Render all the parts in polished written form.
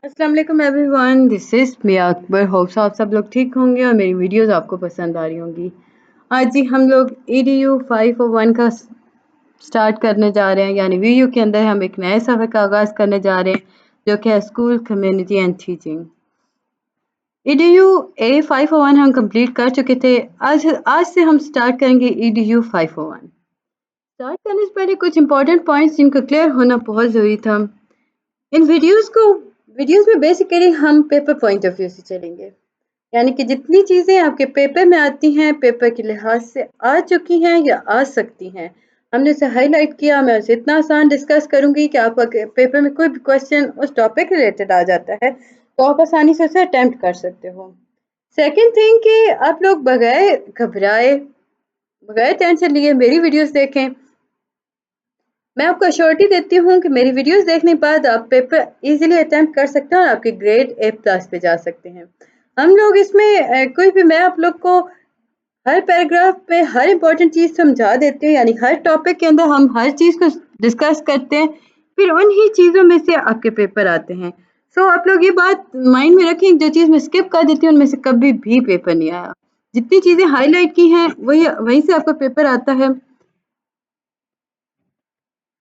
अस्सलाम वालेकुम everyone, this is Mia Akbar. Hopes आप सब लोग ठीक होंगे और मेरी वीडियोस आपको पसंद आ रही होंगी। आज जी हम लोग EDU 501 का स्टार्ट करने जा रहे हैं, यानी VU के अंदर हम एक नए सफ़र का आगाज़ करने जा रहे हैं जो कि है school community and teaching. EDU A501 हम कंप्लीट कर चुके थे। आज से हम स्टार्ट करेंगे EDU 501। स्टार्ट करने से पहले कुछ इंपॉर्टेंट पॉइंट्स जिनका क्लियर होना बहुत ज़रूरी था। इन वीडियोस में बेसिकली हम पेपर पॉइंट ऑफ व्यू से चलेंगे, यानी कि जितनी चीज़ें आपके पेपर में आती हैं, पेपर के लिहाज से आ चुकी हैं या आ सकती हैं, हमने उसे हाईलाइट किया। मैं उसे इतना आसान डिस्कस करूंगी कि आपका पेपर में कोई भी क्वेश्चन उस टॉपिक रिलेटेड आ जाता है तो आप आसानी से उसे अटेम्प्ट कर सकते हो। सेकेंड थिंग कि आप लोग बगैर घबराए, बगैर टेंशन लिए मेरी वीडियोस देखें। मैं आपको अश्योरिटी देती हूँ कि मेरी वीडियोस देखने के बाद आप पेपर इजीली अटेम्प्ट कर सकते हैं और आपके ग्रेड A+ पे जा सकते हैं। हम लोग इसमें कोई भी मैं आप लोग को हर पैराग्राफ में हर इंपॉर्टेंट चीज़ समझा देते हैं, यानी हर टॉपिक के अंदर हम हर चीज़ को डिस्कस करते हैं, फिर उन्हीं चीज़ों में से आपके पेपर आते हैं। सो आप लोग ये बात माइंड में रखें, जो चीज़ मैं स्किप कर देती हूँ उनमें से कभी भी पेपर नहीं आया। जितनी चीज़ें हाईलाइट की हैं वहीं से आपका पेपर आता है।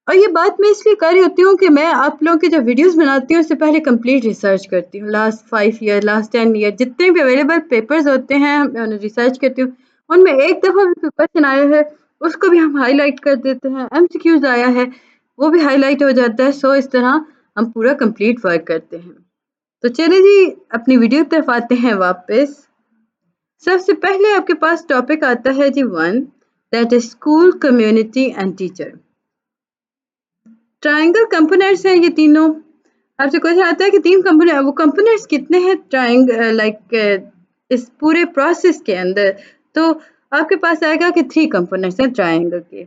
और ये बात मैं इसलिए कर रही होती हूँ कि मैं आप लोगों की जो वीडियोस बनाती हूँ उससे पहले कंप्लीट रिसर्च करती हूँ। लास्ट 5 ईयर, लास्ट 10 ईयर जितने भी अवेलेबल पेपर्स होते हैं मैं उन्हें रिसर्च करती हूँ। उनमें एक दफ़ा भी कोई क्वेश्चन आया है उसको भी हम हाईलाइट कर देते हैं। MCQs आया है वो भी हाईलाइट हो जाता है। सो इस तरह हम पूरा कंप्लीट वर्क करते हैं। तो चलिए जी अपनी वीडियो की तरफ आते हैं वापस। सबसे पहले आपके पास टॉपिक आता है जी 1, that is school, community and teacher. Triangle components हैं ये तीनों। आपसे क्वेश्चन आता है कि तीन कंपोनेंट, वो कंपोनेंट्स कितने हैं इस पूरे प्रोसेस के अंदर, तो आपके पास आएगा कि 3 कंपोनेंट्स हैं ट्रायंगल के।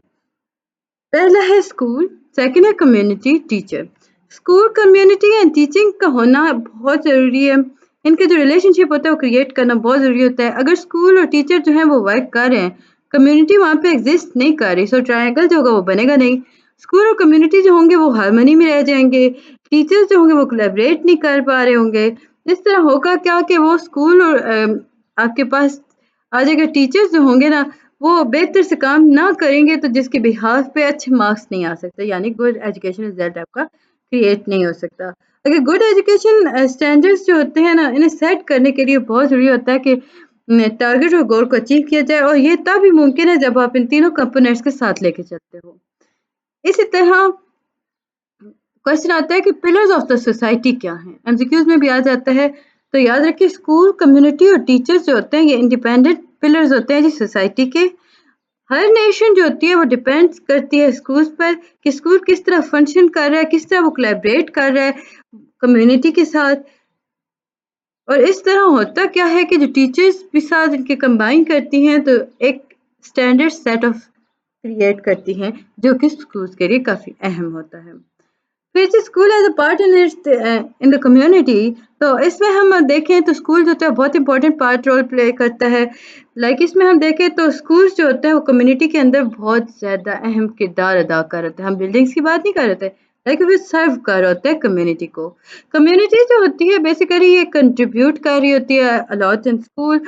पहला है स्कूल, सेकंड है community, teacher. School, community and teaching का होना बहुत ज़रूरी है। इनका जो रिलेशनशिप होता है वो क्रिएट करना बहुत ज़रूरी होता है। अगर स्कूल और टीचर जो हैं वो वर्क कर रहे हैं, कम्युनिटी वहाँ पे एग्जिस्ट नहीं कर रही, सो ट्रायंगल जो होगा वो बनेगा नहीं। स्कूल और कम्युनिटी जो होंगे वो हार्मनी में रह जाएंगे, टीचर्स जो होंगे वो कोलैबोरेट नहीं कर पा रहे होंगे। इस तरह होगा क्या कि वो स्कूल और आपके पास आ जाएगा, टीचर्स जो होंगे ना वो बेहतर से काम ना करेंगे तो जिसके बिहाफ पे अच्छे मार्क्स नहीं आ सकते, यानी गुड एजुकेशन रिजल्ट आपका क्रिएट नहीं हो सकता। अगर गुड एजुकेशन स्टैंडर्ड्स जो होते हैं ना इन्हें सेट करने के लिए बहुत ज़रूरी होता है कि टारगेट और गोल को अचीव किया जाए, और ये तभी मुमकिन है जब आप इन तीनों कंपोनेंट्स के साथ लेके चलते हो। इसी तरह क्वेश्चन आता है कि पिलर्स ऑफ द सोसाइटी क्या हैं, MCQs में भी आ जाता है। तो याद रखिए स्कूल, कम्युनिटी और टीचर्स जो होते हैं ये इंडिपेंडेंट पिलर्स होते हैं जी सोसाइटी के। हर नेशन जो होती है वो डिपेंड करती है स्कूल्स पर कि स्कूल किस तरह फंक्शन कर रहा है, किस तरह वो कोलैबोरेट कर रहा है कम्युनिटी के साथ। और इस तरह होता क्या है कि जो टीचर्स भी साथ इनके कंबाइन करती हैं तो एक स्टैंडर्ड सेट ऑफ क्रिएट करती हैं जो कि स्कूल्स के लिए काफ़ी अहम होता है। फिर से school as a part in the community, तो इसमें हम देखें तो स्कूल जो होता है बहुत इंपॉर्टेंट पार्ट रोल प्ले करता है। इसमें हम देखें तो स्कूल्स जो होते हैं वो कम्युनिटी के अंदर बहुत ज़्यादा अहम किरदार अदा कर रहे थे। हम बिल्डिंग्स की बात नहीं कर रहे थे, वो सर्व कर रहे होते हैं कम्युनिटी को। कम्युनिटी जो होती है बेसिकली ये कंट्रीब्यूट कर रही होती है अलॉट इन स्कूल।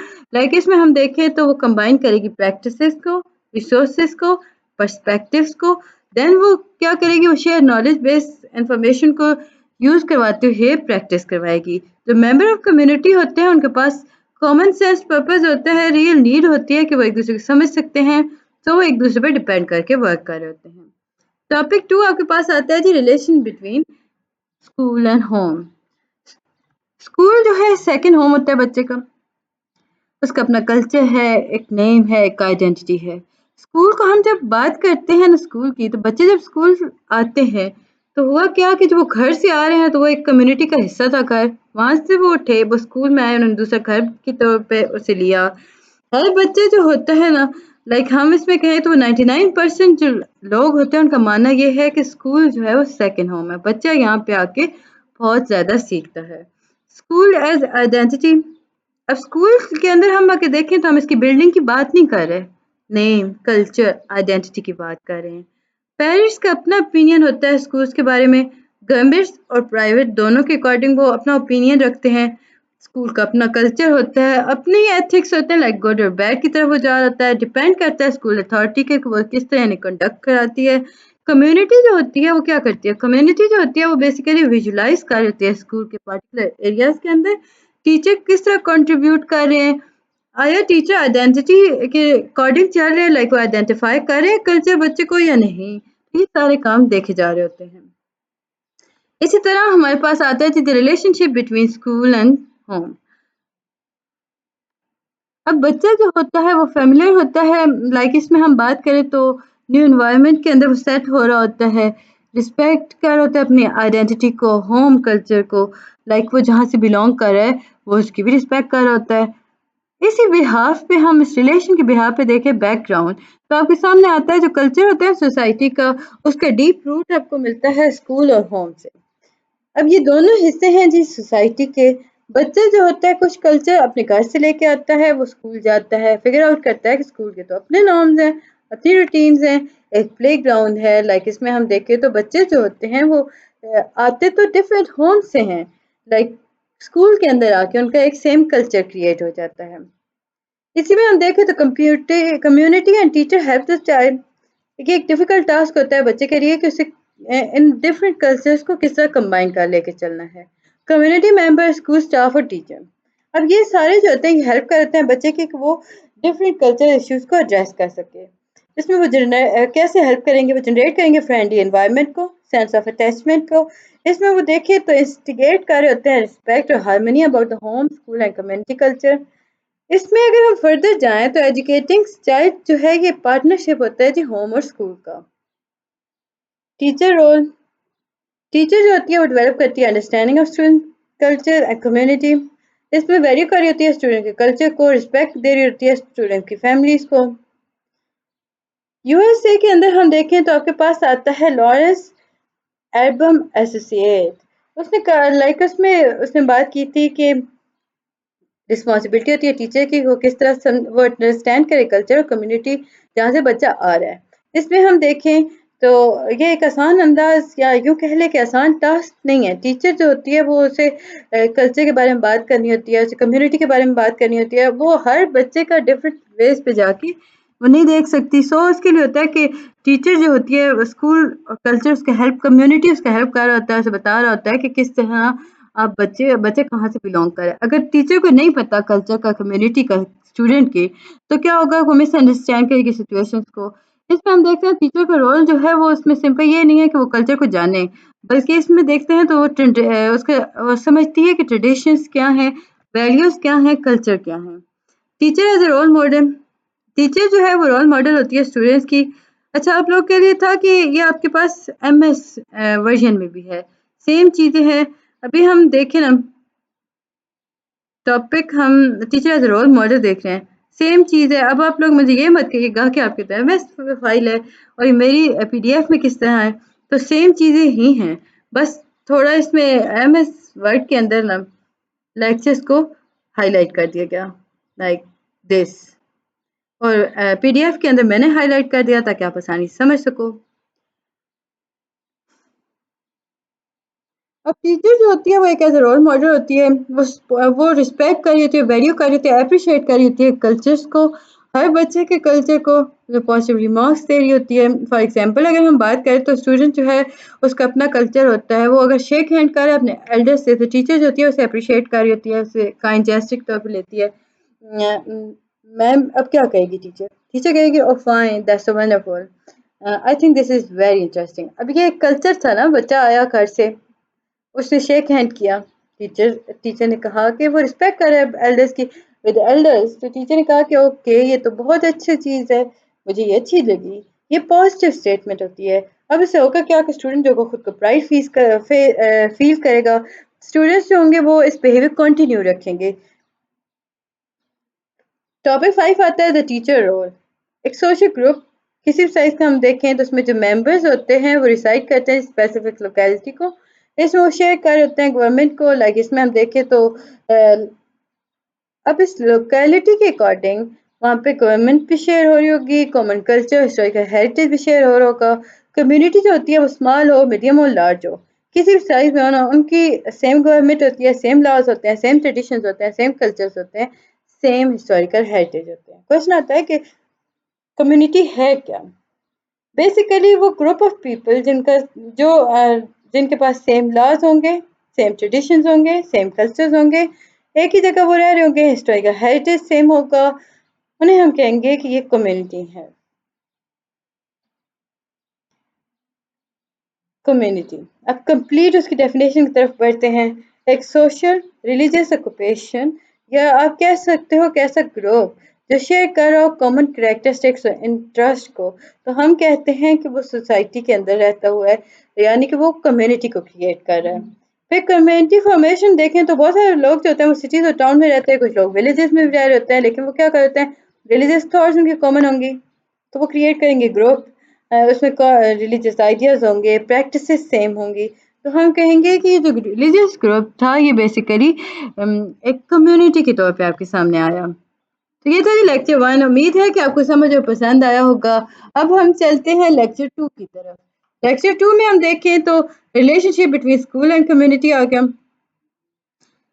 इसमें हम देखें तो वो कंबाइन करेगी प्रैक्टिसेस को, रिसोर्सेज को, पर्सपेक्टिव्स को। देन वो क्या करेगी, वो शेयर नॉलेज बेस्ड इंफॉर्मेशन को यूज़ करवाते हुए प्रैक्टिस करवाएगी। जो मेंबर ऑफ कम्युनिटी होते हैं उनके पास कॉमन सेंस पर्पस होता है, रियल नीड होती है कि वो एक दूसरे को समझ सकते हैं, तो वो एक दूसरे पर डिपेंड करके वर्क कर रहे होते हैं। टॉपिक 2 आपके पास आता है जी relation between school and home. School जो है सेकंड होम होता है बच्चे का, उसका अपना कल्चर है, एक नेम है, एक आइडेंटिटी है। स्कूल को हम जब बात करते हैं ना स्कूल की, तो बच्चे जब स्कूल आते हैं तो हुआ क्या कि जब वो घर से आ रहे हैं तो वो एक कम्युनिटी का हिस्सा था घर, वहाँ से वो उठे, वो स्कूल में आए, उन्होंने दूसरा घर के तौर पे उसे लिया। हर बच्चे जो होता है ना, हम इसमें कहें तो 99% जो लोग होते हैं उनका मानना ये है कि स्कूल जो है वो सेकंड होम है। बच्चा यहाँ पे आके बहुत ज़्यादा सीखता है। स्कूल एज आइडेंटिटी, अब स्कूल के अंदर हम आके देखें तो हम इसकी बिल्डिंग की बात नहीं कर रहे, नेम, कल्चर, आइडेंटिटी की बात कर रहे हैं। पेरेंट्स का अपना ओपिनियन होता है स्कूल्स के बारे में, गवर्नमेंट और प्राइवेट दोनों के अकॉर्डिंग वो अपना ओपिनियन रखते हैं। स्कूल का अपना कल्चर होता है, अपने ही एथिक्स होते हैं, लाइक गुड और बैड की तरफ वो जा रहा है। डिपेंड करता है स्कूल अथॉरिटी के वो किस तरह यानी कंडक्ट कराती है। कम्युनिटी जो होती है वो क्या करती है, कम्युनिटी जो होती है वो बेसिकली विजुलाइज कर रही है स्कूल के पर्टिकुलर एरियाज के अंदर टीचर किस तरह कंट्रीब्यूट कर रहे हैं। आया टीचर आइडेंटिटी के अकॉर्डिंग चल रहे हैं, लाइक वो आइडेंटिफाई कर रहे हैं कल्चर बच्चे को या नहीं। ये सारे काम देखे जा रहे होते हैं। इसी तरह हमारे पास आता है the relationship between school and home. अब बच्चा जो होता है वो फेमिलियर होता है, लाइक इसमें हम बात करें तो न्यू एनवायरनमेंट के अंदर वो सेट हो रहा होता है, रिस्पेक्ट कर रहा होता है अपनी आइडेंटिटी को, होम कल्चर को, लाइक वो जहाँ से बिलोंग कर रहा है वो उसकी भी रिस्पेक्ट कर रहा होता है। इसी बिहाफ पे हम इस रिलेशन के बिहाफ पे देखें बैकग्राउंड, तो आपके सामने आता है जो कल्चर होता है सोसाइटी का, उसका डीप रूट आपको मिलता है स्कूल और होम से। अब ये दोनों हिस्से हैं जी सोसाइटी के। बच्चा जो होता है कुछ कल्चर अपने घर से लेके आता है, वो स्कूल जाता है, फिगर आउट करता है कि स्कूल के तो अपने नॉर्म्स हैं, अपनी रूटीन्स हैं, एक प्ले ग्राउंड है। लाइक इसमें हम देखें तो बच्चे जो होते हैं वो आते तो डिफरेंट होम से हैं, लाइक स्कूल के अंदर आके उनका एक सेम कल्चर क्रिएट हो जाता है। इसी में हम देखें तो community and teacher help the child. ये एक डिफिकल्ट टास्क होता है बच्चे के लिए कि उसे इन डिफरेंट कल्चर्स को किस तरह कंबाइन कर लेके चलना है। कम्युनिटी मेंबर, स्कूल स्टाफ और टीचर, अब ये सारे जो होते हैं हेल्प करते हैं बच्चे की कि वो डिफरेंट कल्चर इश्यूज को एड्रेस कर सके। इसमें वो कैसे हेल्प करेंगे, वो जनरेट करेंगे फ्रेंडली एनवायरनमेंट को, सेंस ऑफ अटैचमेंट को। इसमें वो देखें तो इंस्टिगेट कर रहे होते हैं रिस्पेक्ट और harmony about the home, school and community culture. इसमें अगर हम फर्दर जाएं तो एजुकेटिंग चाइल्ड जो है ये पार्टनरशिप होता है जी होम और स्कूल का। टीचर रोल, टीचर जो होती है वो डेवलप करती है understanding of student culture and community. इसमें वैल्यू कर रही होती है स्टूडेंट के कल्चर को, रिस्पेक्ट दे रही होती है स्टूडेंट की फैमिलीज को। यूएसए के अंदर हम देखें तो आपके पास आता है लॉरेंस एल्बम एसोसिएट। उसने उसने बात की थी कि रिस्पॉन्सिबिलिटी होती है टीचर की, वो किस तरह वो अंडरस्टैंड करे कल्चर और कम्युनिटी जहाँ से बच्चा आ रहा है। इसमें हम देखें तो ये एक आसान अंदाज या यूँ कह लें कि आसान टास्क नहीं है। टीचर जो होती है वो उसे कल्चर के बारे में बात करनी होती है, उसे कम्युनिटी के बारे में बात करनी होती है। वो हर बच्चे का डिफरेंट वेज पे जाके वो नहीं देख सकती। सो इसके लिए होता है कि टीचर जो होती है स्कूल और कल्चर उसका हेल्प, कम्युनिटी उसका हेल्प कर रहा होता है, उसे बता रहा होता है कि किस तरह आप बच्चे बच्चे कहाँ से बिलोंग करें। अगर टीचर को नहीं पता कल्चर का, कम्युनिटी का, स्टूडेंट की, तो क्या होगा, वो मिसअंडरस्टैंड करेगी सिचुएशंस को। इसमें हम देखते हैं टीचर का रोल जो है वो इसमें सिंपल ये नहीं है कि वो कल्चर को जाने, बल्कि इसमें देखते हैं तो वो समझती है कि ट्रेडिशंस क्या हैं, वैल्यूज क्या हैं, कल्चर क्या है। Teacher as a role model, teacher जो है वो रोल मॉडल होती है स्टूडेंट्स की। अच्छा, आप लोग के लिए था कि ये आपके पास एमएस वर्जन में भी है, सेम चीजें हैं। अभी हम देखें ना टॉपिक, हम टीचर एज रोल मॉडल देख रहे हैं, सेम चीज़ है। अब आप लोग मुझे ये मत कहिएगा कि आपके पास एमएस फाइल है और ये मेरी पीडीएफ में किस तरह है, तो सेम चीज़ें ही हैं, बस थोड़ा इसमें एमएस वर्ड के अंदर ना लेक्चर्स को हाईलाइट कर दिया गया लाइक दिस, और पीडीएफ के अंदर मैंने हाईलाइट कर दिया ताकि आप आसानी से समझ सको। अब टीचर जो होती है वो एक एज रोल मॉडल होती है, वो रिस्पेक्ट कर रही होती है, वैल्यू कर रही होती है, अप्रिशिएट कर रही होती है कल्चर्स को, हर बच्चे के कल्चर को, जो पॉजिटिव रिमार्क्स दे रही होती है। फॉर एग्जांपल अगर हम बात करें तो स्टूडेंट जो है उसका अपना कल्चर होता है, वो अगर शेक हैंड करे अपने एल्डर से तो टीचर जो होती है उसे अप्रिशिएट कर रही होती है, उसे काइंड जेस्चर के तौर पर लेती है। मैम अब क्या कहेगी टीचर, टीचर कहेगी oh fine that's so wonderful, I think this is very interesting. अब ये एक कल्चर था ना, बच्चा आया घर से, उसने शेक हैंड किया, टीचर टीचर ने कहा कि वो रिस्पेक्ट करे एल्डर्स की, विद एल्डर्स, तो टीचर ने कहा कि ओके ये तो बहुत अच्छी चीज़ है, मुझे ये अच्छी लगी। ये पॉजिटिव स्टेटमेंट होती है। अब इससे होगा क्या कि स्टूडेंट जो खुद को प्राइड फील करेगा, स्टूडेंट्स जो होंगे वो इस बिहेवियर कंटिन्यू रखेंगे। टॉपिक 5 आता है द टीचर रोल। एक सोशल ग्रुप किसी भी साइज का हम देखें तो उसमें जो मेंबर्स होते हैं वो रिसाइड करते हैं स्पेसिफिक लोकेलिटी को, इसमें वो शेयर कर रहे होते हैं गवर्नमेंट को। लाइक इसमें हम देखें तो अब इस लोकेलिटी के अकॉर्डिंग वहाँ पे गवर्नमेंट भी शेयर हो रही होगी, कॉमन कल्चर, हिस्टोरिकल हेरिटेज भी शेयर हो रहा होगा। कम्युनिटी जो होती है वो स्मॉल हो, मीडियम हो, लार्ज हो, کسی بھی سائز میں ہونا، ان کی سیم گورنمنٹ ہوتی ہے، سیم لاز ہوتے ہیں، سیم ٹریڈیشنز ہوتے ہیں، سیم کلچرز ہوتے ہیں، سیم ہسٹوریکل ہیریٹیج ہوتے ہیں۔ کوشچن آتا ہے کہ کمیونٹی ہے کیا؟ بیسیکلی وہ گروپ آف پیپل جن کے پاس سیم لاز ہوں گے، سیم ٹریڈیشنز ہوں گے، سیم کلچرز ہوں گے، ایک ہی جگہ وہ رہ رہے ہوں گے، ہسٹوریکل ہیریٹیج سیم ہوگا، انہیں ہم کہیں گے کہ یہ کمیونٹی ہے۔ کمیونٹی، اب کمپلیٹ اس کی ڈیفینیشن کی طرف بڑھتے ہیں۔ ایک سوشل ریلیجیس آکوپیشن، یا آپ کہہ سکتے ہو کہ ایسا گروپ جو شیئر کر رہا ہو کامن کریکٹرسٹکس اور انٹرسٹ کو، تو ہم کہتے ہیں کہ وہ سوسائٹی کے اندر رہتا ہوا ہے، یعنی کہ وہ کمیونٹی کو کریٹ کر رہا ہے۔ پھر کمیونٹی فارمیشن دیکھیں تو بہت سارے لوگ جو ہوتے ہیں وہ سٹیز اور ٹاؤن میں رہتے ہیں، کچھ لوگ ولیجز میں بھی رہ رہے ہوتے ہیں، لیکن وہ کیا کرتے ہیں، ریلیجیس تھاٹس ان کی کامن ہوں گی تو وہ کریٹ کریں گے گروپ، اس میں ریلیجیس آئیڈیاز ہوں گے، پریکٹسز سیم ہوں گی، تو ہم کہیں گے کہ یہ جو ریلیجیس گروپ تھا یہ بیسیکلی ایک کمیونٹی کے طور پہ آپ کے سامنے آیا۔ تو یہ تھا جی لیکچر 1، امید ہے کہ آپ کو سمجھ اور پسند آیا ہوگا۔ اب ہم چلتے ہیں لیکچر 2 کی طرف۔ لیکچر 2 میں ہم دیکھیں تو relationship between school and community آ گیا۔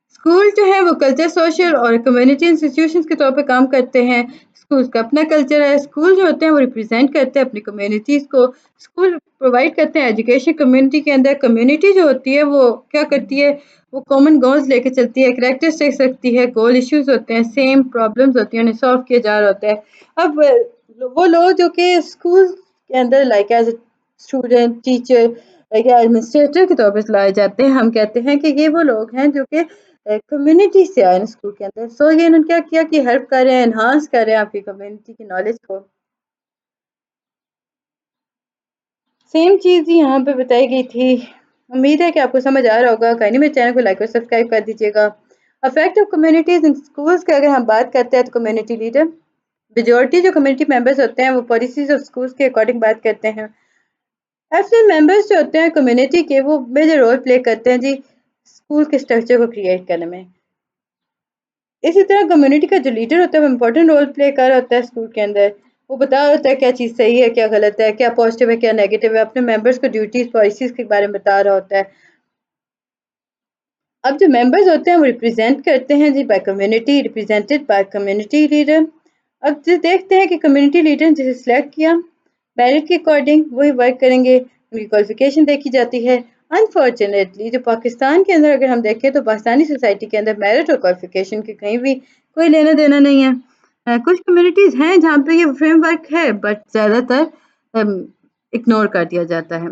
اسکول جو ہے وہ کلچر، سوشل اور کمیونٹی انسٹیٹیوشنس کے طور پہ کام کرتے ہیں۔ اسکولس کا اپنا کلچر ہے، اسکول جو ہوتے ہیں وہ ریپرزینٹ کرتے ہیں اپنی کمیونٹیز کو، اسکول پرووائڈ کرتے ہیں ایجوکیشن کمیونٹی کے اندر، کمیونٹی جو ہوتی ہے وہ کیا کرتی ہے، وہ کامن گولز لے کے چلتی ہے، کریکٹرسٹکس رکھتی ہے، گول ایشوز ہوتے ہیں، سیم پرابلمز ہوتی ہیں، انہیں سالو کیا جا رہا ہوتا ہے۔ اب وہ لوگ جو کہ اسکول کے اندر like as a student, teacher یا ایڈمنسٹریٹر کے طور پہ لائے جاتے ہیں، ہم کہتے ہیں کہ یہ وہ لوگ ہیں جو کہ کمیونٹی سے آئے اسکول کے اندر۔ سو یہ انہوں نے کیا کیا کہ ہیلپ کر رہے ہیں، انہانس کر رہے ہیں آپ کی کمیونٹی کی نالج کو۔ سیم چیز ہی یہاں پہ بتائی گئی تھی، امید ہے کہ آپ کو سمجھ آ رہا ہوگا۔ کہیں نہیں میرے چینل کو لائک اور سبسکرائب کر دیجیے گا۔ Effect of communities in schools کی اگر ہم بات کرتے ہیں تو کمیونٹی لیڈر، میجورٹی جو کمیونٹی ممبرس ہوتے ہیں وہ پالیسیز آف اسکولس کے اکارڈنگ بات کرتے ہیں۔ ایسے ممبرس جو ہوتے ہیں کمیونٹی کے وہ میجر رول پلے کرتے ہیں جی اسکول کے اسٹرکچر کو کریٹ کرنے میں۔ اسی طرح کمیونٹی کا جو لیڈر ہوتا ہے وہ امپورٹنٹ رول پلے کر رہا ہوتا ہے اسکول کے اندر، وہ بتا رہا ہوتا ہے کیا چیز صحیح ہے، کیا غلط ہے، کیا پازیٹیو ہے، کیا نیگیٹو ہے، اپنے ممبرس کو ڈیوٹیز، پالیسیز کے بارے میں بتا رہا ہوتا ہے۔ اب جو ممبرز ہوتے ہیں وہ ریپرزینٹ کرتے ہیں جی by community, represented by community leader. اب جو دیکھتے ہیں کہ کمیونٹی لیڈر جسے سلیکٹ کیا میرٹ کے اکارڈنگ وہی ورک کریں گے، ان کی کوالیفیکیشن دیکھی جاتی ہے۔ انفارچونیٹلی جو پاکستان کے اندر اگر ہم دیکھیں تو پاکستانی سوسائٹی کے اندر میرٹ اور کوالیفیکیشن کے کہیں بھی کوئی لینا دینا نہیں ہے۔ کچھ کمیونٹیز ہیں جہاں پہ یہ فریم ورک ہے بٹ زیادہ تر اگنور کر دیا جاتا ہے۔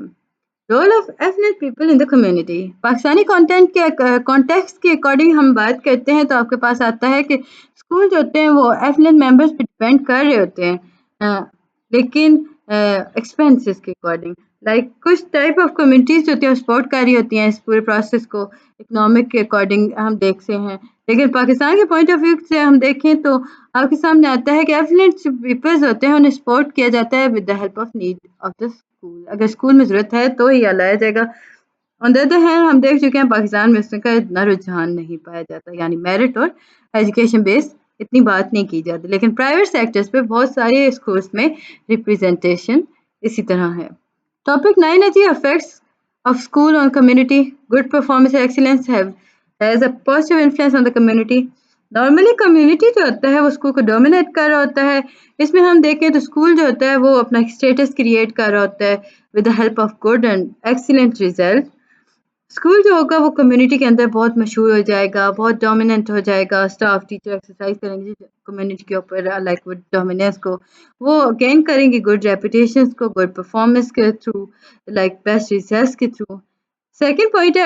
Role of affluent people in the community, Pakistani context کے اکارڈنگ ہم بات کرتے ہیں تو آپ کے پاس آتا ہے کہ اسکول جو ہوتے ہیں وہ ایفلینٹ ممبرس پہ ڈپینڈ کر رہے ہوتے ہیں، لیکن ایکسپینسز کے اکارڈنگ، لائک کچھ ٹائپ آف کمیونٹیز جو ہوتی ہیں سپورٹ کر رہی ہوتی ہیں اس پورے پروسیس کو اکنامک کے اکارڈنگ ہم دیکھتے ہیں، لیکن پاکستان کے پوائنٹ آف ویو سے ہم دیکھیں تو آپ کے سامنے آتا ہے کہ ایفلینٹ پیپلز ہوتے ہیں انہیں سپورٹ کیا جاتا ہے with the help of need of the school, اگر اسکول میں ضرورت ہے تو ہی لایا جائے گا۔ آن دی ادر ہینڈ ہم دیکھ چکے ہیں پاکستان میں اس کا اتنا رجحان نہیں پایا جاتا، یعنی میرٹ اور ایجوکیشن بیس اتنی بات نہیں کی جاتی، لیکن پرائیویٹ سیکٹرز پہ بہت سارے اسکولس میں ریپرزینٹیشن اسی طرح ہے۔ ٹاپک 9 ہے جی effects of school on community, good performance excellence has a positive influence on the community. Normally community جو ہوتا ہے وہ اسکول کو ڈومینیٹ کر رہا ہوتا ہے، اس میں ہم دیکھیں تو اسکول جو ہوتا ہے وہ اپنا اسٹیٹس کریٹ کر رہا ہوتا ہے with the help of good and excellent result. School جو ہوگا وہ کمیونٹی کے اندر بہت مشہور ہو جائے گا، بہت ڈومیننٹ ہو جائے گا، اسٹاف ٹیچر ایکسرسائز کریں گے کمیونٹی کے اوپر لائک وڈ ڈومیننس کو، وہ گین کریں گے گڈ ریپوٹیشنس کو گڈ پرفارمنس کے تھرو، لائک بیسٹ ریزلٹس کے تھرو۔ سیکنڈ پوائنٹ ہے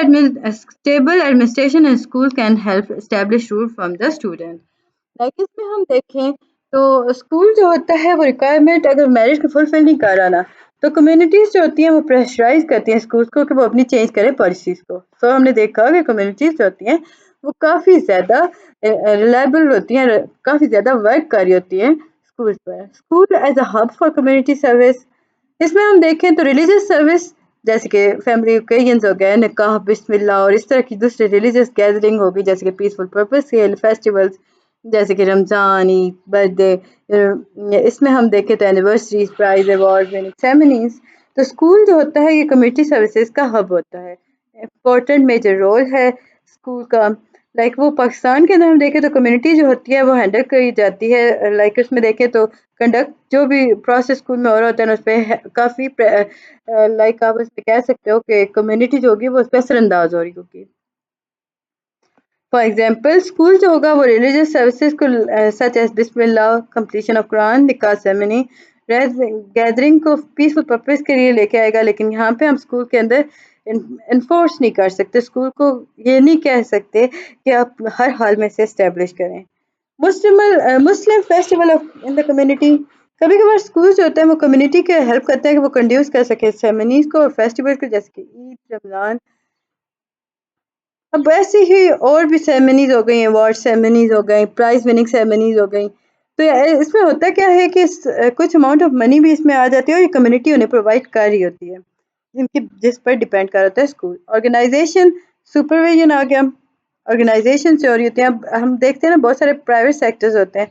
stable administration in school can help establish role from the student. Like اس میں ہم دیکھیں تو اسکول جو ہوتا ہے وہ ریکوائرمنٹ اگر میرٹ کو فلفل نہیں کر رہا نا تو کمیونٹیز جو ہوتی ہیں وہ پریشرائز کرتی ہیں اسکولس کو کہ وہ اپنی چینج کریں پالیسیز کو۔ سو ہم نے دیکھا کہ کمیونٹیز جو ہوتی ہیں وہ کافی زیادہ ریلائبل ہوتی ہیں، کافی زیادہ ورک کر رہی ہوتی ہیں اسکول پر۔ School as a hub for community service, اس میں ہم دیکھیں تو ریلیجیس سروس جیسے کہ فیملی اوکیزنز ہو گئے، نکاح، بسم اللہ اور اس طرح کی دوسری ریلیجیس گیدرنگ ہوگی جیسے کہ پیسفل پرپس کے فیسٹیولز جیسے کہ رمضان، عید، برتھ ڈے، اس میں ہم دیکھیں تو anniversaries, price, award winning ceremonies. تو اسکول جو ہوتا ہے یہ کمیونٹی سروسز کا ہب ہوتا ہے۔ امپورٹنٹ میجر رول ہے اسکول کا. لائک وہ پاکستان کے اندر ہم دیکھیں تو کمیونٹی جو ہوتی ہے وہ ہینڈل کری جاتی ہے. لائک اس میں دیکھیں تو کنڈکٹ جو بھی پروسیس اسکول میں ہو رہا ہوتا ہے اس پہ کافی لائک آپ اس پہ کہہ سکتے ہو کہ کمیونٹی جو ہوگی وہ اس پہ اثر انداز ہو رہی ہوگی. فار ایگزامپل اسکول جو ہوگا وہ ریلیجیس سروسز کو سچ ایز بسم اللہ, کمپلیشن آف قرآن, نکاح سیرمنی, گیدرنگ کو پیسفل پرپز کے لیے لے کے آئے گا. لیکن یہاں پہ ہم اسکول کے اندر انفورس نہیں کر سکتے, اسکول کو یہ نہیں کہہ سکتے کہ آپ ہر حال میں سے اسٹیبلش کریں. مسلم فیسٹیول ان دا کمیونٹی, کبھی کبھار اسکول جو ہوتا ہے وہ کمیونٹی کے ہیلپ کرتا ہے کہ وہ کنڈیوس کر سکے سیرمنیز کو اور فیسٹیول کو, جیسے کہ عید, رمضان. اب ایسی ہی اور بھی سیرمنیز ہو گئی ہیں, اوارڈ سیرمنیز ہو گئی, پرائز وننگ سیرمنیز ہو گئی. تو اس میں ہوتا کیا ہے کہ کچھ اماؤنٹ آف منی بھی اس میں آ جاتی ہے اور یہ کمیونٹی انہیں پرووائڈ کر رہی ہوتی ہے جس پر ڈپینڈ کر ہوتا ہے اسکول. آرگنائزیشن سپرویژن آ گیا, آرگنائزیشن سے ہو رہی ہوتی ہیں. اب ہم دیکھتے ہیں نا بہت سارے پرائیویٹ سیکٹرز ہوتے ہیں,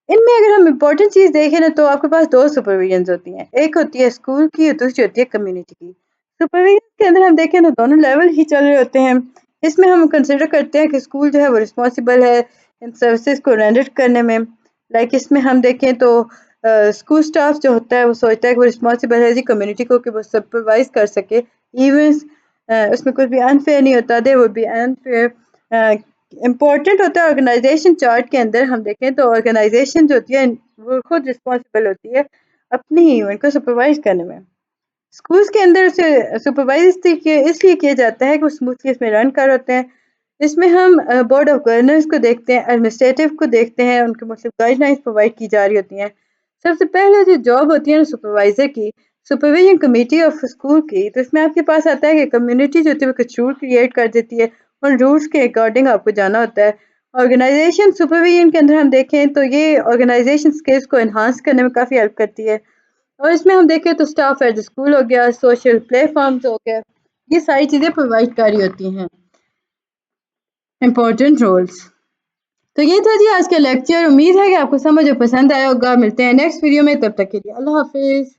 ان میں اگر ہم امپورٹنٹ چیز دیکھیں نا تو آپ کے پاس دو سپرویژنز ہوتی ہیں, ایک ہوتی ہے اسکول کی اور دوسری ہوتی ہے کمیونٹی کی. سپرویژن کے اندر ہم دیکھیں نا دونوں لیول ہی چل رہے ہوتے ہیں. اس میں ہم کنسیڈر کرتے ہیں کہ اسکول جو ہے وہ رسپانسبل ہے ان سروسز کو رینڈر کرنے میں. لائک اس میں ہم دیکھیں تو اسکول اسٹاف جو ہوتا ہے وہ سوچتا ہے کہ وہ رسپانسبل ہے کمیونٹی کو کہ وہ سپروائز کر سکے ایونٹس. اس میں کچھ بھی انفیئر نہیں ہوتا, they would be unfair. Important ہوتا ہے آرگنائزیشن چارٹ کے اندر ہم دیکھیں تو آرگنائزیشن جو ہوتی ہے وہ خود رسپانسبل ہوتی ہے اپنی ہی ایونٹ کو سپروائز کرنے میں. اسکولس کے اندر اسے سپروائز اس لیے کیا جاتا ہے کہ وہ اسموتھلی اس میں رن کر ہوتے ہیں. اس میں ہم بورڈ آف گورنرز کو دیکھتے ہیں, ایڈمنسٹریٹو کو دیکھتے ہیں, ان کے مختلف گائیڈ لائنس پرووائڈ کی جا رہی ہوتی ہیں. سب سے پہلے جو جاب ہوتی ہے نا سپروائزر کی, سپرویژن کمیٹی آف اسکول کی, تو اس میں آپ کے پاس آتا ہے کہ کمیونٹی جو ہوتی ہے وہ کچھ رول کریٹ کر دیتی ہے, ان رولس کے اکارڈنگ آپ کو جانا ہوتا ہے. آرگنائزیشن سپرویژن کے اندر ہم دیکھیں تو یہ آرگنائزیشن اسکلس کو انہانس کرنے میں کافی ہیلپ کرتی ہے. اور اس میں ہم دیکھیں تو اسٹاف ایٹ اسکول ہو گیا, سوشل پلیٹ فارمز ہو گیا, یہ ساری چیزیں پرووائڈ کر رہی ہوتی ہیں امپورٹنٹ رولس. تو یہ تھا جی آج کا لیکچر, امید ہے کہ آپ کو سمجھ اور پسند آیا ہوگا. ملتے ہیں نیکسٹ ویڈیو میں, تب تک کے لیے اللہ حافظ.